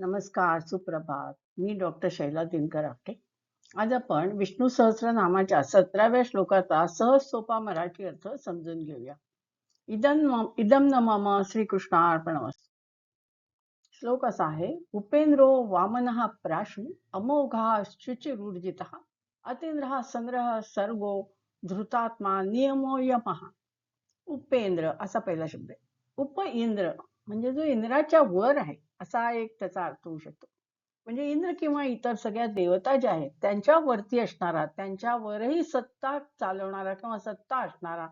नमस्कार, सुप्रभात. मी डॉक्टर शैला दिनकर आपटे. आज आपण विष्णू सहस्रनामाच्या 17व्या श्लोकाचा सहज सोपा मराठी अर्थ समजून घेऊया. इदं न मम श्रीकृष्णार्पणमस्तु. श्लोक असा आहे: उपेंद्रो वामनः प्राशु अमोघः शुचिरूर्जितः अतींद्रः संग्रह सर्गो धृतात्मा नियमो यमः. उपेंद्र असा पहिला शब्द आहे. उप इंद्र म्हणजे जो इंद्राच्या वर आहे असा एक त्याचा अर्थ होऊ शकतो. म्हणजे इंद्र किंवा इतर सगळ्या देवता ज्या आहेत त्यांच्यावरती असणारा, त्यांच्यावरही सत्ता चालवणारा किंवा सत्ता असणारा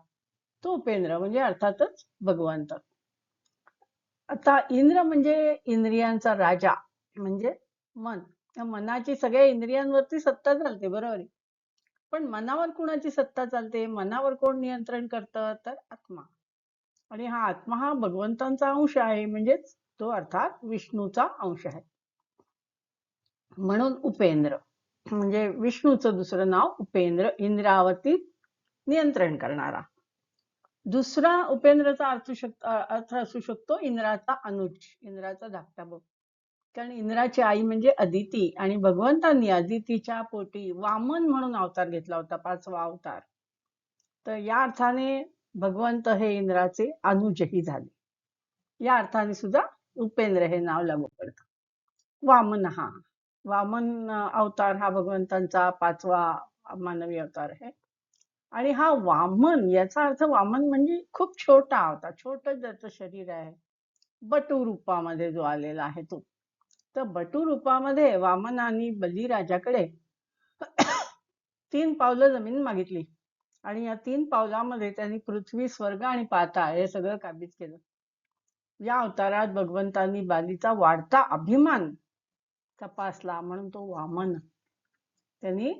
तो उपेंद्र म्हणजे अर्थातच भगवंत. आता इंद्र म्हणजे इंद्रियांचा राजा म्हणजे मन. त्या मनाची सगळ्या इंद्रियांवरती सत्ता चालते, बरोबर आहे. पण मनावर कुणाची सत्ता चालते, मनावर कोण नियंत्रण करतं, तर आत्मा. आणि हा आत्मा हा भगवंतांचा अंश आहे, म्हणजेच तो अर्थात विष्णूचा अंश आहे. म्हणून उपेंद्र म्हणजे विष्णूचं दुसरं नाव उपेंद्र, इंद्रावरती नियंत्रण करणारा. दुसरा उपेंद्रचा अर्थ असू शकतो इंद्राचा अनुज, इंद्राचा धाकटा भाऊ. कारण इंद्राची आई म्हणजे अदिती आणि भगवंतांनी अदितीच्या पोटी वामन म्हणून अवतार घेतला होता, 5वा अवतार. तर या अर्थाने भगवंत हे इंद्राचे अनुजही झाले. या अर्थाने सुद्धा उपेंद्र हे नाव लागू पडतं. वामन अवतार हा भगवंतांचा 5वा मानवी अवतार आहे. आणि हा वामन याचा अर्थ वामन म्हणजे खूप छोटा होता, छोटं ज्याचं शरीर आहे, बटू रूपामध्ये जो आलेला आहे तो. तर बटू रूपामध्ये वामनाने बलिराजाकडे 3 पावलं जमीन मागितली आणि या 3 पावलामध्ये त्यांनी पृथ्वी, स्वर्ग आणि पाताळ हे सगळं काबीज केलं. या अवतारात भगवंतांनी बालीचा वाढता अभिमान तपासला म्हणून तो वामन. त्यांनी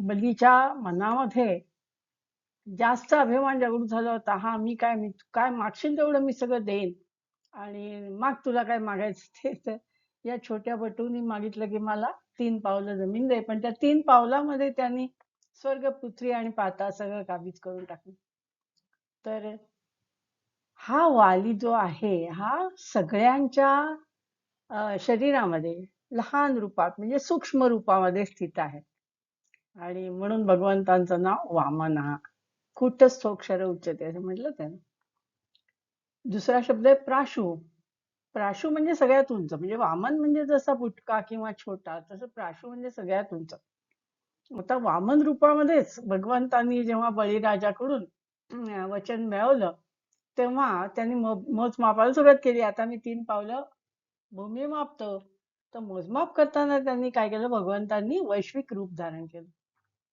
बलीच्या मनामध्ये जास्त अभिमान जागृत झाला होता. हा मी काय मागशील तेवढं मी सगळं देईन आणि माग तुला काय मागायचं ते. तर या छोट्या बटूनी मागितलं की मला 3 पावलं जमीन दे. पण त्या 3 पावलामध्ये त्यांनी स्वर्ग, पृथ्वी आणि पाताळ सगळं काबीज करून टाकलं. तर हा वाली जो आहे हा सगळ्यांच्या शरीरामध्ये लहान रूपात म्हणजे सूक्ष्म रूपामध्ये स्थित आहे. आणि म्हणून भगवंतांचं नाव वामन. कुटस्थोक्षर उच्चते असं म्हटलं त्याने. दुसरा शब्द आहे प्राशु. प्राशु म्हणजे सगळ्यात उंच. म्हणजे वामन म्हणजे जसा बुटका किंवा छोटा, तसं प्राशु म्हणजे सगळ्यात उंच. आता वामन रूपामध्येच भगवंतांनी जेव्हा बळीराजाकडून वचन मिळवलं तेव्हा त्यांनी मोजमापाला सुरुवात केली. आता मी 3 पावलं भूमी मापतो. तर मोजमाप करताना त्यांनी काय केलं, भगवंतांनी वैश्विक रूप धारण केलं.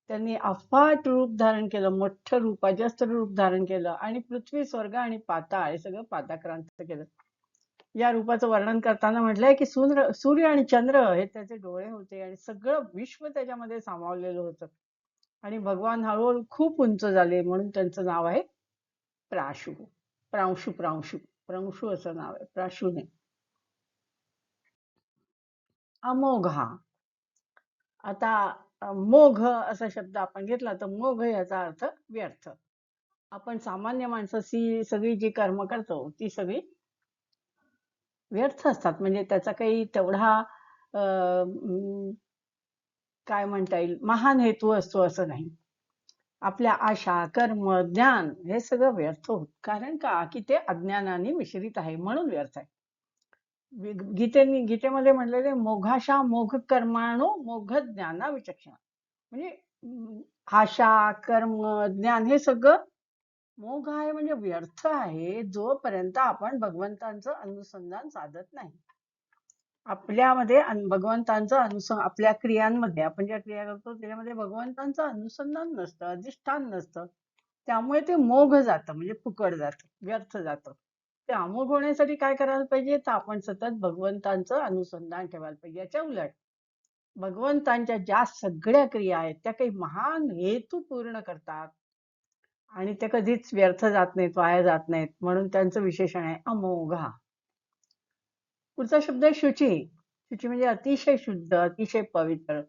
त्यांनी अफाट रूप धारण केलं, मोठं रूप, अजस्त्र रूप धारण केलं आणि पृथ्वी, स्वर्ग आणि पाताळ हे सगळं पादाक्रांत केलं. या रूपाचं वर्णन करताना म्हटलंय की सूर्य आणि चंद्र हे त्याचे डोळे होते आणि सगळं विश्व त्याच्यामध्ये सामावलेलं होतं. आणि भगवान हळूहळू खूप उंच झाले म्हणून त्यांचं नाव आहे प्राशु. प्रांशु असं नाव आहे, प्राशु नाही. अमोघा. आता मोघ असा शब्द आपण घेतला तर मोघ याचा अर्थ व्यर्थ. आपण सामान्य माणसं सगळी जी कर्म करतो ती सगळी व्यर्थ असतात. म्हणजे त्याचा काही तेवढा काय म्हणता येईल, महान हेतू असतो असं नाही. आपल्या आशा, कर्म, ज्ञान हे सगळं व्यर्थ होत. कारण का की ते अज्ञानाने मिश्रित आहे म्हणून व्यर्थ आहे. गीतेमध्ये म्हटलेले मोघाशा मोघ कर्माणो मोघ ज्ञाना विचक्षणा. म्हणजे आशा, कर्म, ज्ञान हे सगळं मोघ आहे म्हणजे व्यर्थ आहे जोपर्यंत आपण भगवंतांचं अनुसंधान साधत नाही. आपल्यामध्ये भगवंतांचं आपल्या क्रियांमध्ये आपण ज्या क्रिया करतो त्याच्यामध्ये भगवंतांचं अनुसंधान नसतं, अधिष्ठान नसतं. त्यामुळे ते मोघ जातं, म्हणजे फुकट जातं, व्यर्थ जातं. ते अमोघ होण्यासाठी काय करायला पाहिजे, तर आपण सतत भगवंतांचं अनुसंधान ठेवायला पाहिजे. याच्या उलट भगवंतांच्या ज्या सगळ्या क्रिया आहेत त्या काही महान हेतू पूर्ण करतात आणि ते कधीच व्यर्थ जात नाहीत, वाया जात नाहीत, म्हणून त्यांचं विशेषण आहे अमोघा. पुढचा शब्द आहे शुची. शुची म्हणजे अतिशय शुद्ध, अतिशय पवित्र.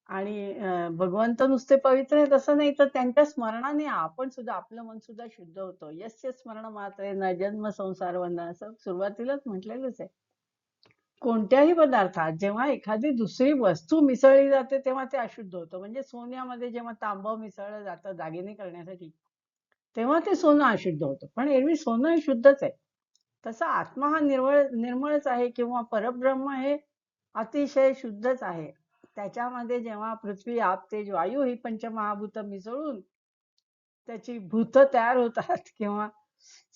आणि भगवंत नुसते पवित्र आहेत असं नाही, तर त्यांच्या स्मरणाने आपण सुद्धा, आपलं मन सुद्धा शुद्ध होतं. यस्य स्मरण मात्रेन जन्म संसार वंदन, असं सुरुवातीलाच म्हटलेलंच आहे. कोणत्याही पदार्थात जेव्हा एखादी दुसरी वस्तू मिसळली जाते तेव्हा ते अशुद्ध होतं. म्हणजे सोन्यामध्ये जेव्हा तांबं मिसळलं जातं दागिने करण्यासाठी, तेव्हा ते सोनं अशुद्ध होतं. पण एरवी सोनं हे शुद्धच आहे. तसा आत्मा हा निर्मळच आहे किंवा परब्रह्म हे अतिशय शुद्धच आहे. त्याच्यामध्ये जेव्हा पृथ्वी, आप, तेज, वायू ही पंचमहाभूत मिसळून त्याची भूत तयार होतात किंवा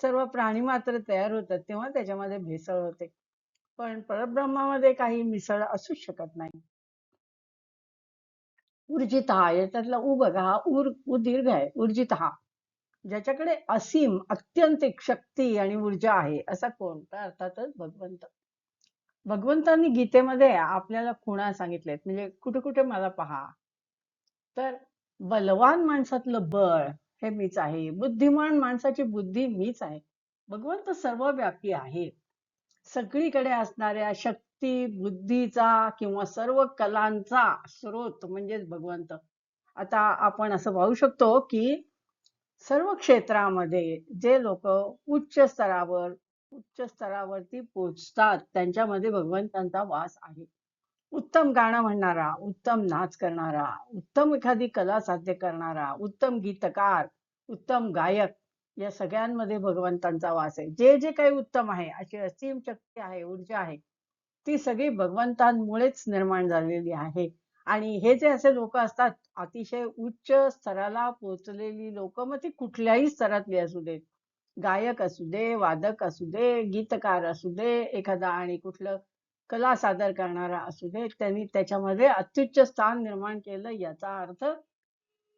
सर्व प्राणी मात्र तयार होतात, तेव्हा त्याच्यामध्ये भेसळ होते. पण परब्रह्मामध्ये काही मिसळ असूच शकत नाही. ऊर्जित हा याच्यातला उ बघा, हा उ दीर्घ आहे. ऊर्जित हा ज्याच्याकडे असीम अत्यंतिक शक्ती आणि ऊर्जा आहे असा कोणता? अर्थातच भगवंत. भगवंतांनी गीतेमध्ये आपल्याला खुणा सांगितल्यात. म्हणजे कुठे कुठे मला पहा तर बलवान माणसातलं बळ हे मीच आहे, बुद्धिमान माणसाची बुद्धी मीच आहे. भगवंत सर्वव्यापी आहे. सगळीकडे असणाऱ्या शक्ती बुद्धीचा किंवा सर्व कलांचा स्रोत म्हणजेच भगवंत. आता आपण असं पाहू शकतो की सर्व क्षेत्रामध्ये जे लोक उच्च स्तरावरती पोचतात त्यांच्यामध्ये भगवंतांचा वास आहे. उत्तम गाणं म्हणणारा, उत्तम नाच करणारा, उत्तम एखादी कला साध्य करणारा, उत्तम गीतकार, उत्तम गायक, या सगळ्यांमध्ये भगवंतांचा वास आहे. जे जे काही उत्तम आहे, अशी असीम शक्ती आहे, ऊर्जा आहे, ती सगळी भगवंतांमुळेच निर्माण झालेली आहे. आणि हे जे असे लोक असतात अतिशय उच्च स्तराला पोचलेली लोक, मग ती कुठल्याही स्तरातली असू देत, गायक असू दे, वादक असू दे, गीतकार असू दे, एखादा आणि कुठलं कला सादर करणारा असू दे, त्यांनी त्याच्यामध्ये अत्युच्च स्थान निर्माण केलं. याचा अर्थ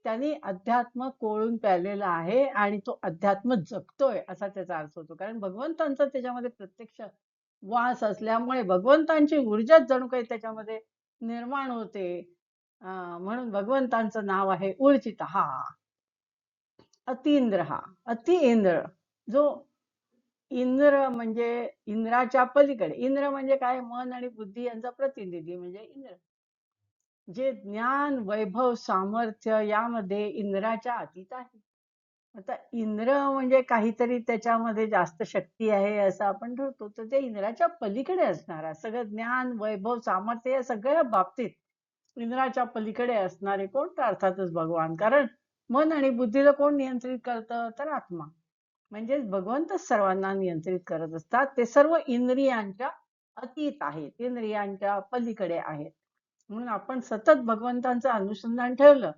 त्यांनी अध्यात्म कोळून प्यालेला आहे आणि तो अध्यात्म जगतोय असा त्याचा अर्थ होतो. कारण भगवंतांचा त्याच्यामध्ये प्रत्यक्ष वास असल्यामुळे भगवंतांची ऊर्जाच जणू काही त्याच्यामध्ये निर्माण होते. म्हणून भगवंतांचं नाव आहे ऊर्जित हा. अतिंद्र हा, अति इंद्र, जो इंद्र म्हणजे इंद्राच्या पलीकडे. इंद्र म्हणजे काय? मन आणि बुद्धी यांचा प्रतिनिधी म्हणजे इंद्र. जे ज्ञान वैभव सामर्थ्य यामध्ये इंद्राच्या अतीत आहे. आता इंद्र म्हणजे काहीतरी त्याच्यामध्ये जास्त शक्ती आहे असं आपण ठरवतो, तर ते इंद्राच्या पलीकडे असणारा सगळं ज्ञान वैभव सामर्थ्य या सगळ्या बाबतीत इंद्राच्या पलीकडे असणारे कोण? तर अर्थातच भगवान. कारण मन आणि बुद्धीला कोण नियंत्रित करतं? तर आत्मा. म्हणजेच भगवंतच सर्वांना नियंत्रित करत असतात. ते सर्व इंद्रियांच्या अतीत आहेत, इंद्रियांच्या पलीकडे आहेत. म्हणून आपण सतत भगवंतांचं अनुसंधान ठेवलं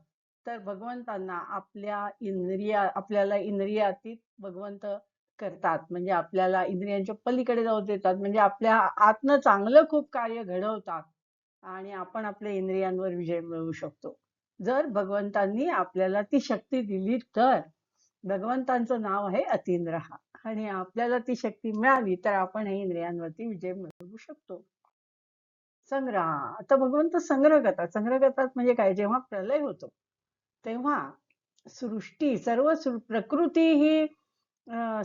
तर भगवंतांना आपल्याला इंद्रियातीत भगवंत करतात. म्हणजे आपल्याला इंद्रियांच्या पलीकडे जाऊ देतात. म्हणजे आपल्या आतनं चांगलं खूप कार्य घडवतात आणि आपण आपल्या इंद्रियांवर विजय मिळवू शकतो. जर भगवंतांनी आपल्याला ती शक्ती दिली तर. भगवंतांचं नाव आहे अतींद्र हा. आणि आपल्याला ती शक्ती मिळाली तर आपण हे इंद्रियांवरती विजय मिळवू शकतो. संग्रह. आता भगवंत संग्रह करतात. संग्रह करतात म्हणजे काय? जेव्हा प्रलय होतो तेव्हा सृष्टी प्रकृती ही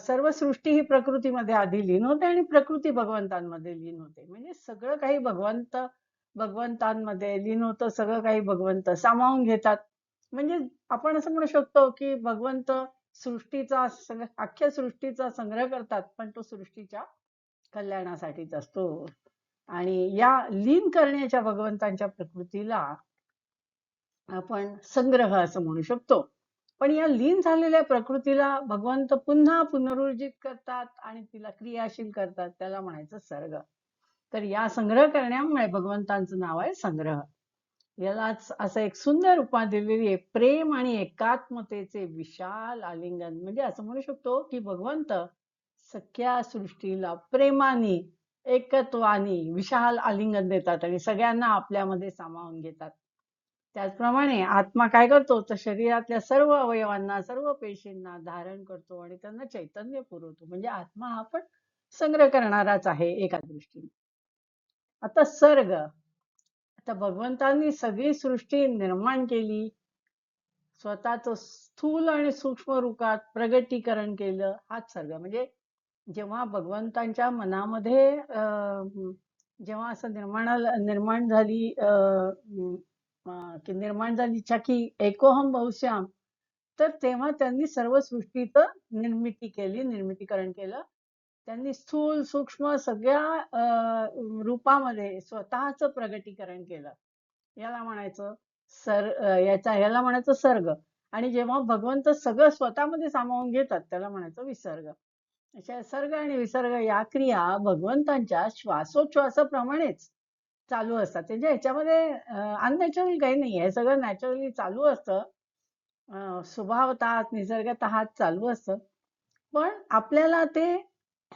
सर्व सृष्टी ही प्रकृतीमध्ये आधी लीन होते आणि प्रकृती भगवंतांमध्ये लीन होते. म्हणजे सगळं काही भगवंतांमध्ये लीन होतं. सगळं काही भगवंत सामावून घेतात. म्हणजे आपण असं म्हणू शकतो की भगवंत अख्ख्या सृष्टीचा संग्रह करतात, पण तो सृष्टीच्या कल्याणासाठीच असतो. आणि या लीन करण्याच्या भगवंतांच्या प्रकृतीला आपण संग्रह असं म्हणू शकतो. पण या लीन झालेल्या प्रकृतीला भगवंत पुन्हा पुनरुज्जीत करतात आणि तिला क्रियाशील करतात, त्याला म्हणायचं सर्ग. तर या संग्रह करण्यामुळे भगवंतांचं नाव आहे संग्रह. यालाच असं एक सुंदर उपमा दिलेली आहे, प्रेम आणि एकात्मतेचे विशाल आलिंगन. म्हणजे असं म्हणू शकतो की भगवंत सख्या सृष्टीला प्रेमाने एकत्वाने विशाल आलिंगन देतात आणि सगळ्यांना आपल्यामध्ये सामावून घेतात. त्याचप्रमाणे आत्मा काय करतो? तर शरीरातल्या सर्व अवयवांना सर्व पेशींना धारण करतो आणि त्यांना चैतन्य पुरवतो. म्हणजे आत्मा हा पण संग्रह करणाराच आहे एका दृष्टीने. आता सर्ग. आता भगवंतांनी सगळी सृष्टी निर्माण केली, स्वतःच स्थूल आणि सूक्ष्म रूपात प्रगटीकरण केलं, हाच सर्ग. म्हणजे जेव्हा भगवंतांच्या मनामध्ये जेव्हा असं निर्माण झाली की निर्माण झाली इच्छा की एकोहम बहुश्याम, तर तेव्हा त्यांनी सर्व सृष्टीचं निर्मितीकरण केलं त्यांनी स्थूल सूक्ष्म सगळ्या रूपामध्ये स्वतःच प्रगटीकरण केलं. याला म्हणायचं याला म्हणायचं सर्ग. आणि जेव्हा भगवंत सगळं स्वतःमध्ये सामावून घेतात त्याला म्हणायचं विसर्ग. अशा सर्ग आणि विसर्ग या क्रिया भगवंतांच्या श्वासोच्छवासाप्रमाणेच चालू असतात. म्हणजे ह्याच्यामध्ये अननॅचरल काही नाही, हे सगळं नॅचरली चालू असतं. स्वभावतः निसर्गतः चालू असतं. पण आपल्याला ते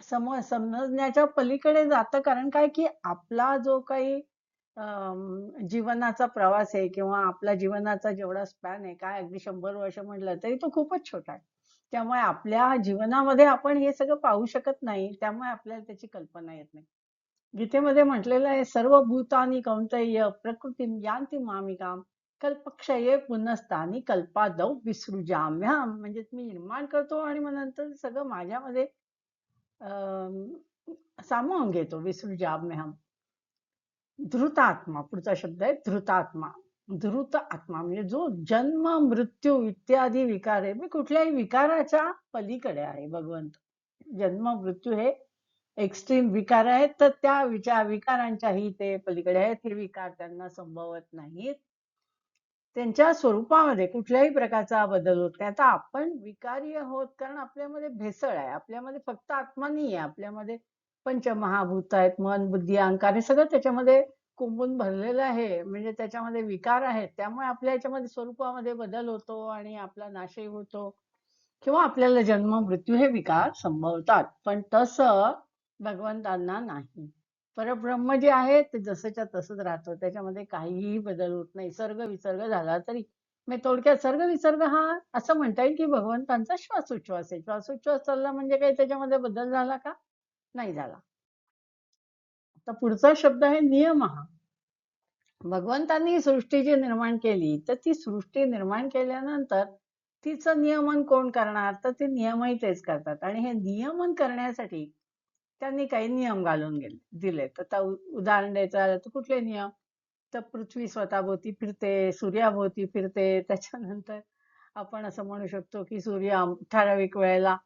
समजण्याच्या पलीकडे जातं. कारण काय की आपला जो काही जीवनाचा प्रवास आहे किंवा आपला जीवनाचा जेवढा स्पॅन आहे, काय अगदी 100 वर्ष म्हटलं तरी तो खूपच छोटा आहे. त्यामुळे आपल्या जीवनामध्ये आपण हे सगळं पाहू शकत नाही. त्यामुळे आपल्याला त्याची कल्पना येत नाही. गीतेमध्ये म्हटलेलं आहे, सर्व भूतानी कौंतेय प्रकृतीम यांती मामिकाम कल्पक्षये पुनस्तानी कल्पादौ विसृजाम्यहम. म्हणजे मी निर्माण करतो आणि मग नंतर सगळं माझ्यामध्ये सामावून घेतो. विसृजाम्यहम. धृतात्मा पुढचा शब्द आहे धृतात्मा. धृत आत्मा म्हणजे जो जन्म मृत्यू इत्यादी विकार आहे, कुठल्याही विकाराच्या पलीकडे आहे भगवंत. जन्म मृत्यू हे एक्स्ट्रीम विकार आहेत, तर त्या विकारांच्याही ते पलीकडे आहेत. हे विकार त्यांना संभवत नाहीत. त्यांच्या स्वरूपामध्ये कुठल्याही प्रकारचा बदल होत नाही. आता आपण विकारी आहोत कारण आपल्यामध्ये भेसळ आहे. आपल्यामध्ये फक्त आत्मा नाही आहे, आपल्यामध्ये पंचमहाभूत आहेत, मन बुद्धी अहंकार हे सगळं त्याच्यामध्ये कुंपून भरलेलं आहे. म्हणजे त्याच्यामध्ये विकार आहेत. त्यामुळे आपल्या याच्यामध्ये स्वरूपामध्ये बदल होतो आणि आपला नाशही होतो किंवा आपल्याला जन्म मृत्यू हे विकार संभवतात. पण तसं भगवंतांना नाही. परब्रह्म जे आहे ते जसंच्या तसंच राहतं. त्याच्यामध्ये काहीही बदल होत नाही. सर्ग विसर्ग झाला तरी. म्हणजे थोडक्यात सर्ग विसर्ग हा असं म्हणता येईल की भगवंतांचा श्वासोच्छ्वास आहे. श्वासोच्छ्वास चालला म्हणजे काही त्याच्यामध्ये बदल झाला का? नाही झाला. आता पुढचा शब्द आहे नियमः. भगवंतांनी सृष्टी जी निर्माण केली, तर ती सृष्टी निर्माण केल्यानंतर तिचं नियमन कोण करणार? तर ते नियमही तेच करतात. आणि हे नियमन करण्यासाठी त्यांनी काही नियम घालून दिले. तर उदाहरण द्यायचं झालं तर कुठले नियम? तर पृथ्वी स्वतःभोवती फिरते, सूर्याभोवती फिरते. त्याच्यानंतर आपण असं म्हणू शकतो की सूर्य ठराविक वेळेला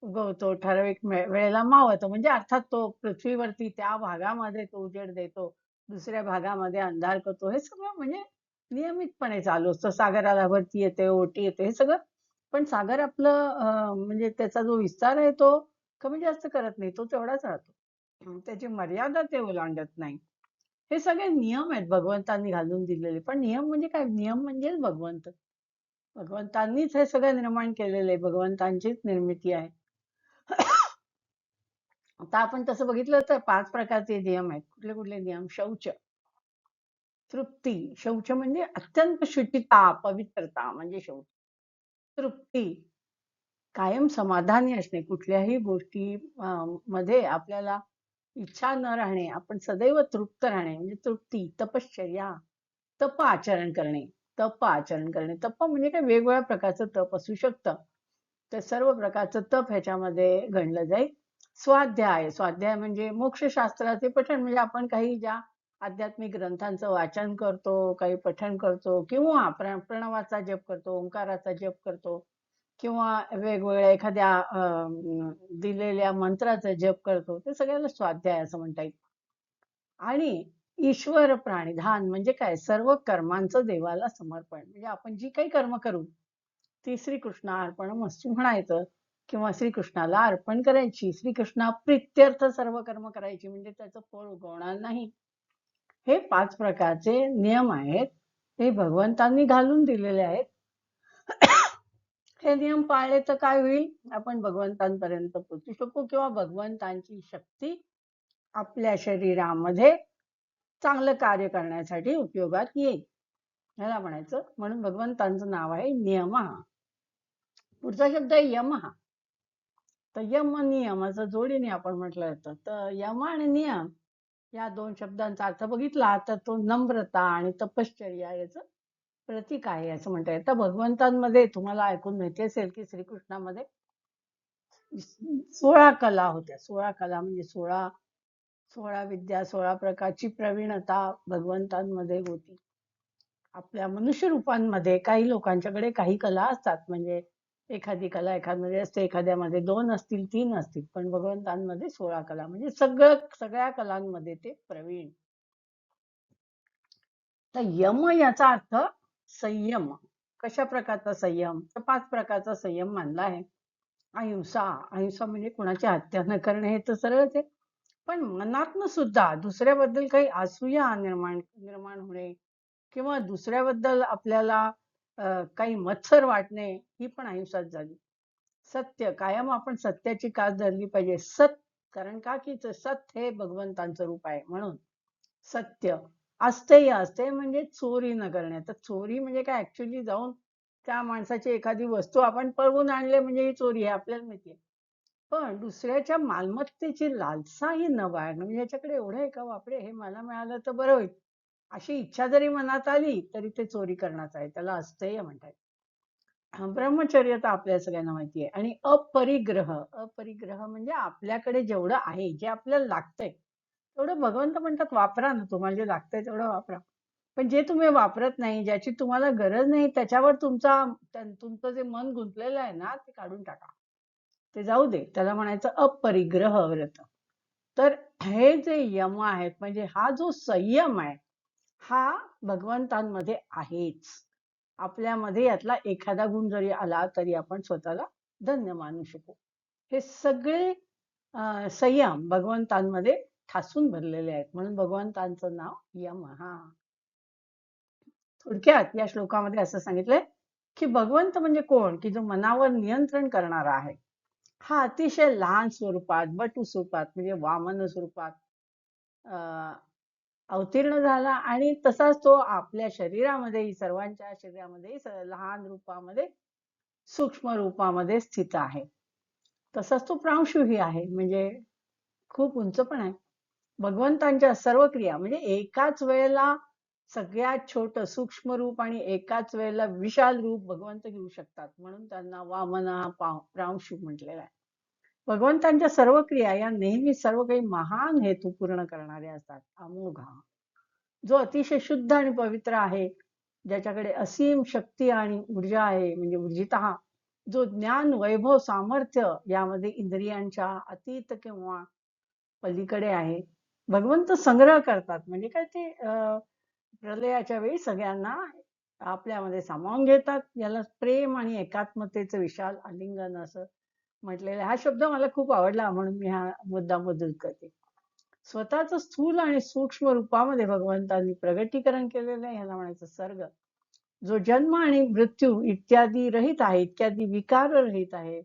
उगवतो, ठराविक वेळेला मावळतो. म्हणजे अर्थात तो पृथ्वीवरती त्या भागामध्ये तो उजेड देतो, दुसऱ्या भागामध्ये अंधार करतो. हे सगळं म्हणजे नियमितपणे चालू असतं. सागराला भरती येते, ओटी येते, हे सगळं. पण सागर आपलं म्हणजे त्याचा जो विस्तार आहे तो कमी जास्त करत नाही, तो तेवढाच राहतो. त्याची मर्यादा ते ओलांडत नाही. हे सगळे नियम आहेत भगवंतांनी घालून दिलेले. पण नियम म्हणजे काय? नियम म्हणजेच भगवंत. भगवंतांनीच हे सगळं निर्माण केलेलं आहे. भगवंतांचीच निर्मिती आहे. आता आपण तसं बघितलं तर 5 प्रकारचे नियम आहेत. कुठले कुठले नियम? शौच, तृप्ती. शौच म्हणजे अत्यंत शुचिता, पवित्रता म्हणजे शौच. तृप्ती, कायम समाधानी असणे. कुठल्याही गोष्टी मध्ये आपल्याला इच्छा न राहणे, आपण सदैव तृप्त राहणे म्हणजे तृप्ती. तपश्चर्या, तप आचरण करणे. तप आचरण करणे. तप म्हणजे काय? वेगवेगळ्या प्रकारचं तप असू शकतं. तर सर्व प्रकारचं तप ह्याच्यामध्ये गणलं जाईल. स्वाध्याय, स्वाध्याय म्हणजे मोक्षशास्त्राचे पठण. म्हणजे आपण काही ज्या आध्यात्मिक ग्रंथांचं वाचन करतो, काही पठण करतो किंवा प्रणवाचा जप करतो, ओंकाराचा जप करतो किंवा वेगवेगळ्या एखाद्या दिलेल्या मंत्राचा जप करतो, ते सगळ्याला स्वाध्याय असं म्हणता येईल. आणि ईश्वर प्राणिधान म्हणजे काय? सर्व कर्मांचं देवाला समर्पण. म्हणजे आपण जी काही कर्म करू ती श्रीकृष्णार्पणमस्तु म्हणायचं किंवा श्रीकृष्णाला अर्पण करायची. श्रीकृष्णा प्रित्यर्थ सर्व कर्म करायची, म्हणजे त्याचं फळ उगवणार नाही. हे 5 प्रकारचे नियम आहेत. हे भगवंतांनी घालून दिलेले आहेत. हे नियम पाळले तर काय होईल? आपण भगवंतांपर्यंत पोहोचू शकू किंवा भगवंतांची शक्ती आपल्या शरीरामध्ये चांगलं कार्य करण्यासाठी उपयोगात येईल. ह्याला म्हणायचं. म्हणून भगवंतांचं नाव आहे नियमः. पुढचा शब्द आहे यमः. तर यम नियम असं जोडीने आपण म्हटलं जातं. तर यम आणि नियम या 2 शब्दांचा अर्थ बघितला तर तो नम्रता आणि तपश्चर्या याचं प्रतीक आहे असं म्हणता येतं. भगवंतांमध्ये तुम्हाला ऐकून माहिती असेल की श्रीकृष्णामध्ये 16 कला होत्या. 16 कला म्हणजे 16 विद्या, 16 प्रकारची प्रवीणता भगवंतांमध्ये होती. आपल्या मनुष्य रूपांमध्ये काही लोकांच्याकडे काही कला असतात. म्हणजे एखादी कला एखाद्यामध्ये असते, एखाद्यामध्ये 2 असतील, 3 असतील, पण भगवंतांमध्ये 16 कला म्हणजे सगळ्या कलांमध्ये ते प्रवीण. तर यम याचा अर्थ संयम. कशा प्रकारचा संयम? तर 5 प्रकारचा संयम मानला आहे. अहिंसा. अहिंसा म्हणजे कुणाची हत्या न करणे हे तर सरळच आहे. पण मनातनं सुद्धा दुसऱ्याबद्दल काही असूया निर्माण निर्माण होणे किंवा दुसऱ्याबद्दल आपल्याला काही मत्सर वाटणे ही पण अहिंसाच झाली. सत्य कायम आपण सत्याची कास धरली पाहिजे. कारण का की सत हे भगवंतांचं रूप आहे म्हणून सत्य. अस्तेय अस्तेय म्हणजे चोरी न करणे. तर चोरी म्हणजे काय ऍक्च्युली जाऊन त्या माणसाची एखादी वस्तू आपण पळवून आणले म्हणजे ही चोरी आहे आपल्याला माहितीये. पण दुसऱ्याच्या मालमत्तेची लालसा ही न बाळगणं म्हणजे याच्याकडे एवढं आहे का बापरे हे मला मिळालं तर बरं होईल अशी इच्छा जरी मनात आली तरी ते चोरी करण्याचं आहे. त्याला अस्तेय म्हणतात. ब्रह्मचर्य तर आपल्या सगळ्यांना माहिती आहे. आणि अपरिग्रह. अपरिग्रह म्हणजे आपल्याकडे जेवढं आहे जे आपल्याला लागतंय तेवढं भगवंत म्हणतात वापरा ना, तुम्हाला जे लागतंय तेवढं वापरा. पण जे तुम्ही वापरत नाही, ज्याची तुम्हाला गरज नाही, त्याच्यावर तुमचं जे मन गुंतलेलं आहे ना, ते काढून टाका. ते जाऊ दे. त्याला म्हणायचं अपरिग्रह व्रत. तर हे जे यम आहेत, म्हणजे हा जो संयम आहे, हा भगवंतांमध्ये आहेच. आपल्यामध्ये यातला एखादा गुण जरी आला तरी आपण स्वतःला धन्य मानू शकू. हे सगळे संयम भगवंतांमध्ये ठासून भरलेले आहेत. म्हणून भगवंतांचं नाव यम. हा थोडक्यात या श्लोकामध्ये असं सांगितलंय की भगवंत म्हणजे कोण की जो मनावर नियंत्रण करणारा आहे. हा अतिशय लहान स्वरूपात बटू स्वरूपात म्हणजे वामन स्वरूपात अवतीर्ण झाला आणि तसाच तो आपल्या शरीरामध्ये सर्वांच्या शरीरामध्ये लहान रूपामध्ये सूक्ष्म रूपामध्ये स्थित आहे. तसाच तो प्रांशुही आहे म्हणजे खूप उंच पण आहे. भगवंतांच्या सर्व क्रिया म्हणजे एकाच वेळेला सगळ्यात छोटं सूक्ष्म रूप आणि एकाच वेळेला विशाल रूप भगवंत घेऊ शकतात म्हणून त्यांना वामना प्रांशु म्हटलेलं आहे. भगवंतांच्या सर्व क्रिया या नेहमी सर्व काही महान हेतू पूर्ण करणाऱ्या असतात. अमोघा जो अतिशय शुद्ध आणि पवित्र आहे, ज्याच्याकडे असीम शक्ती आणि ऊर्जा आहे म्हणजे ऊर्जितः, जो ज्ञान वैभव सामर्थ्य यामध्ये इंद्रियांच्या अतीत किंवा पलीकडे आहे. भगवंत संग्रह करतात म्हणजे काय ते प्रलयाच्या वेळी सगळ्यांना आपल्यामध्ये सामावून घेतात. याला प्रेम आणि एकात्मतेचं विशाल आलिंगन असं म्हटलेलं आहे. हा शब्द मला खूप आवडला म्हणून मी हा मुद्दा उद्धृत करते. स्वतःच स्थूल आणि सूक्ष्म रूपामध्ये भगवंतांनी प्रगटीकरण केलेलं आहे. ह्याला म्हणायचं सर्ग. जो जन्म आणि मृत्यू इत्यादी रहित आहे, इत्यादी विकार रहित आहे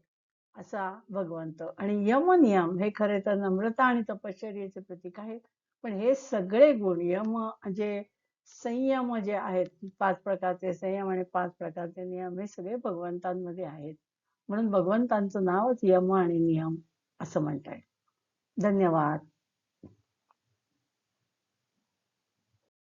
असा भगवंत. आणि यम नियम हे खरे तर नम्रता आणि तपश्चर्याचे प्रतीक आहे. पण हे सगळे गुण यम जे संयम जे आहेत 5 प्रकारचे संयम आणि 5 प्रकारचे नियम हे सगळे भगवंतांमध्ये आहेत. म्हणून भगवंतांचं नावच यम आणि नियम असं म्हणताय. धन्यवाद.